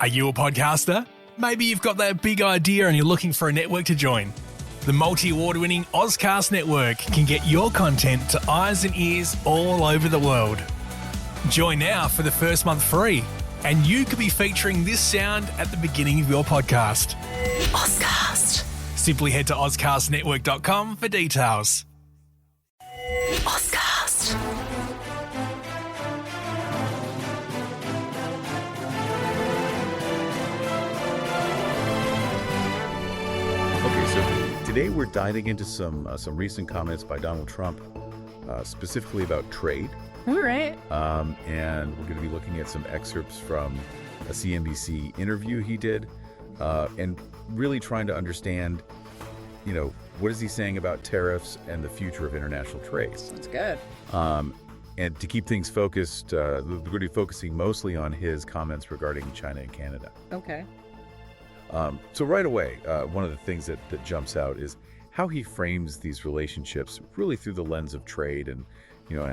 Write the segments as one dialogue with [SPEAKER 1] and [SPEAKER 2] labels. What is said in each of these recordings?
[SPEAKER 1] Are you a podcaster? Maybe you've got that big idea and you're looking for a network to join. The multi-award-winning Ozcast Network can get your content to eyes and ears all over the world. Join now for the first month free, and you could be featuring this sound at the beginning of your podcast.
[SPEAKER 2] Ozcast.
[SPEAKER 1] Simply head to ozcastnetwork.com for details.
[SPEAKER 2] Ozcast.
[SPEAKER 3] Okay, so today we're diving into some recent comments by Donald Trump, specifically about trade.
[SPEAKER 4] All right.
[SPEAKER 3] And we're going to be looking at some excerpts from a CNBC interview he did, and really trying to understand, what is he saying about tariffs and the future of international trade.
[SPEAKER 4] That's good.
[SPEAKER 3] And to keep things focused, we're going to be focusing mostly on his comments regarding China and Canada.
[SPEAKER 4] Okay.
[SPEAKER 3] So right away, one of the things that jumps out is how he frames these relationships really through the lens of trade and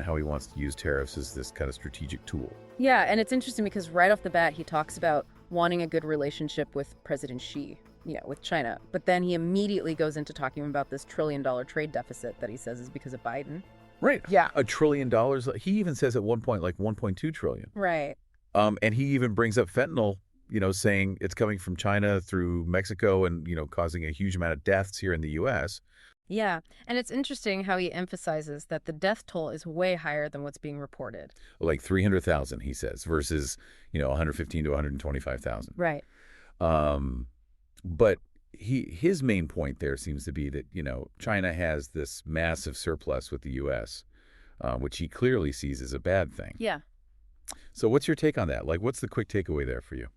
[SPEAKER 3] how he wants to use tariffs as this kind of strategic tool.
[SPEAKER 4] Yeah, and it's interesting because right off the bat, he talks about wanting a good relationship with President Xi, with China. But then he immediately goes into talking about this $1 trillion trade deficit that he says is because of Biden.
[SPEAKER 3] Right.
[SPEAKER 4] Yeah.
[SPEAKER 3] $1 trillion. He even says at one point like 1.2 trillion.
[SPEAKER 4] Right.
[SPEAKER 3] And he even brings up fentanyl, saying it's coming from China through Mexico and, causing a huge amount of deaths here in the U.S.
[SPEAKER 4] Yeah. And it's interesting how he emphasizes that the death toll is way higher than what's being reported.
[SPEAKER 3] Like 300,000, he says, versus, 115 to 125,000.
[SPEAKER 4] Right.
[SPEAKER 3] But his main point there seems to be that, China has this massive surplus with the U.S., which he clearly sees as a bad thing.
[SPEAKER 4] Yeah.
[SPEAKER 3] So what's your take on that? Like, what's the quick takeaway there for you?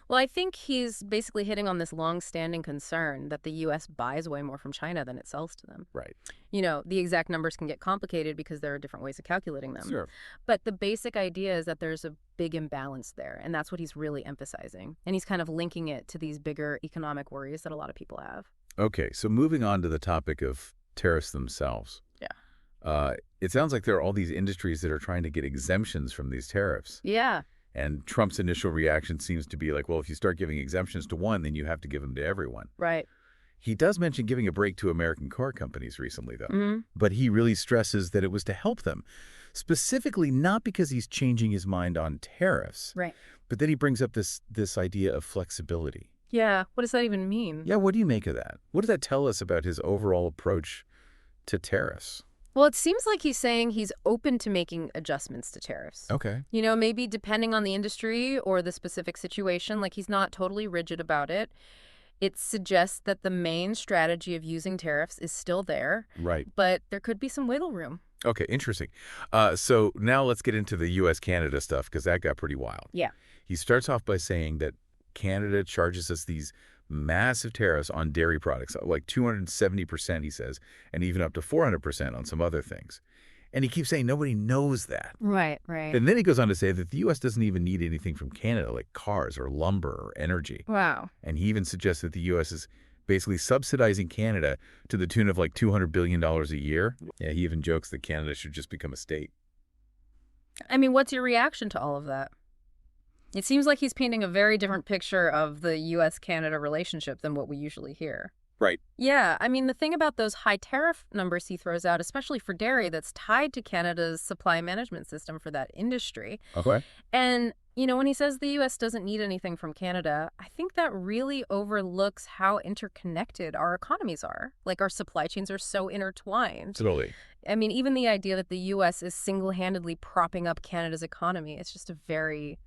[SPEAKER 4] Well, I think he's basically hitting on this long-standing concern that the U.S. buys way more from China than it sells to them.
[SPEAKER 3] Right.
[SPEAKER 4] The exact numbers can get complicated because there are different ways of calculating them.
[SPEAKER 3] Sure.
[SPEAKER 4] But the basic idea is that there's a big imbalance there, and that's what he's really emphasizing. And he's kind of linking it to these bigger economic worries that a lot of people have.
[SPEAKER 3] Okay, so moving on to the topic of tariffs themselves.
[SPEAKER 4] Yeah.
[SPEAKER 3] It sounds like there are all these industries that are trying to get exemptions from these tariffs.
[SPEAKER 4] Yeah.
[SPEAKER 3] And Trump's initial reaction seems to be like, well, if you start giving exemptions to one, then you have to give them to everyone.
[SPEAKER 4] Right.
[SPEAKER 3] He does mention giving a break to American car companies recently, though.
[SPEAKER 4] Mm-hmm.
[SPEAKER 3] But he really stresses that it was to help them, specifically not because he's changing his mind on tariffs.
[SPEAKER 4] Right.
[SPEAKER 3] But then he brings up this idea of flexibility.
[SPEAKER 4] Yeah. What does that even mean?
[SPEAKER 3] Yeah, what do you make of that? What does that tell us about his overall approach to tariffs?
[SPEAKER 4] Well, it seems like he's saying he's open to making adjustments to tariffs.
[SPEAKER 3] Okay.
[SPEAKER 4] Maybe depending on the industry or the specific situation, like he's not totally rigid about it. It suggests that the main strategy of using tariffs is still there.
[SPEAKER 3] Right.
[SPEAKER 4] But there could be some wiggle room.
[SPEAKER 3] Okay, interesting. So now let's get into the U.S.-Canada stuff, because that got pretty wild.
[SPEAKER 4] Yeah.
[SPEAKER 3] He starts off by saying that Canada charges us these massive tariffs on dairy products, like 270%, he says, and even up to 400% on some other things. And he keeps saying nobody knows that.
[SPEAKER 4] Right, right.
[SPEAKER 3] And then he goes on to say that the U.S. doesn't even need anything from Canada, like cars or lumber or energy.
[SPEAKER 4] Wow.
[SPEAKER 3] And he even suggests that the U.S. is basically subsidizing Canada to the tune of like $200 billion a year. Yeah, he even jokes that Canada should just become a state.
[SPEAKER 4] I mean, what's your reaction to all of that? It seems like he's painting a very different picture of the U.S.-Canada relationship than what we usually hear.
[SPEAKER 3] Right.
[SPEAKER 4] Yeah, I mean, the thing about those high tariff numbers he throws out, especially for dairy, that's tied to Canada's supply management system for that industry.
[SPEAKER 3] Okay.
[SPEAKER 4] And, when he says the U.S. doesn't need anything from Canada, I think that really overlooks how interconnected our economies are. Like, our supply chains are so intertwined.
[SPEAKER 3] Totally.
[SPEAKER 4] I mean, even the idea that the U.S. is single-handedly propping up Canada's economy, it's just a very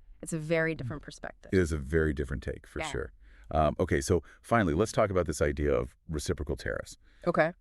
[SPEAKER 4] different perspective.
[SPEAKER 3] It is a very different take, for sure. Okay, so finally, let's talk about this idea of reciprocal tariffs.
[SPEAKER 4] Okay.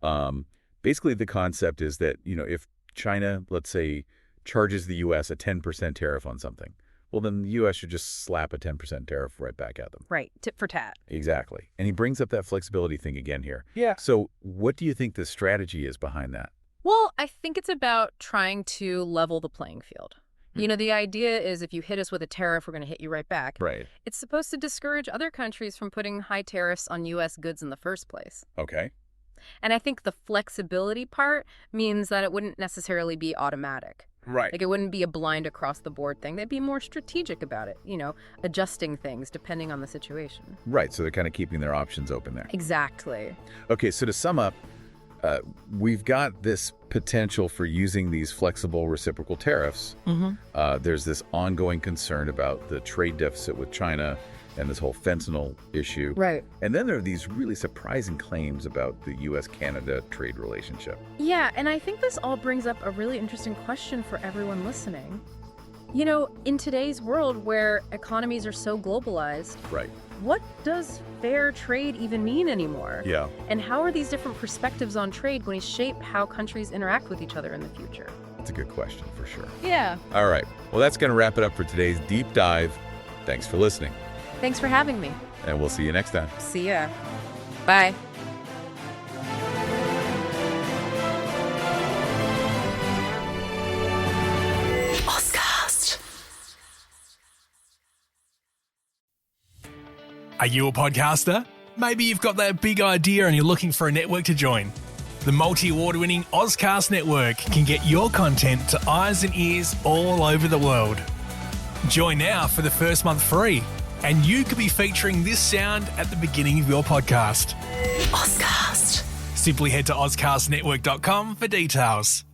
[SPEAKER 3] Basically, the concept is that, if China, let's say, charges the U.S. a 10% tariff on something, well, then the U.S. should just slap a 10% tariff right back at them.
[SPEAKER 4] Right. Tit for tat.
[SPEAKER 3] Exactly. And he brings up that flexibility thing again here.
[SPEAKER 4] Yeah.
[SPEAKER 3] So what do you think the strategy is behind that?
[SPEAKER 4] Well, I think it's about trying to level the playing field. The idea is if you hit us with a tariff, we're going to hit you right back.
[SPEAKER 3] Right.
[SPEAKER 4] It's supposed to discourage other countries from putting high tariffs on U.S. goods in the first place.
[SPEAKER 3] Okay.
[SPEAKER 4] And I think the flexibility part means that it wouldn't necessarily be automatic.
[SPEAKER 3] Right.
[SPEAKER 4] Like, it wouldn't be a blind across the board thing. They'd be more strategic about it, adjusting things depending on the situation.
[SPEAKER 3] Right, so they're kind of keeping their options open there.
[SPEAKER 4] Exactly.
[SPEAKER 3] Okay, so to sum up, we've got this potential for using these flexible reciprocal tariffs. There's this ongoing concern about the trade deficit with China and this whole fentanyl issue.
[SPEAKER 4] Right.
[SPEAKER 3] And then there are these really surprising claims about the U.S.-Canada trade relationship.
[SPEAKER 4] Yeah, and I think this all brings up a really interesting question for everyone listening. In today's world where economies are so globalized,
[SPEAKER 3] Right.
[SPEAKER 4] what does fair trade even mean anymore?
[SPEAKER 3] Yeah.
[SPEAKER 4] And how are these different perspectives on trade going to shape how countries interact with each other in the future?
[SPEAKER 3] That's a good question for sure.
[SPEAKER 4] Yeah.
[SPEAKER 3] All right. Well, that's going to wrap it up for today's deep dive. Thanks for listening.
[SPEAKER 4] Thanks for having me.
[SPEAKER 3] And we'll see you next time.
[SPEAKER 4] See ya. Bye.
[SPEAKER 1] Are you a podcaster? Maybe you've got that big idea and you're looking for a network to join. The multi-award-winning Ozcast network can get your content to eyes and ears all over the world. Join now for the first month free, and you could be featuring this sound at the beginning of your podcast.
[SPEAKER 2] Ozcast.
[SPEAKER 1] Simply head to ozcastnetwork.com for details.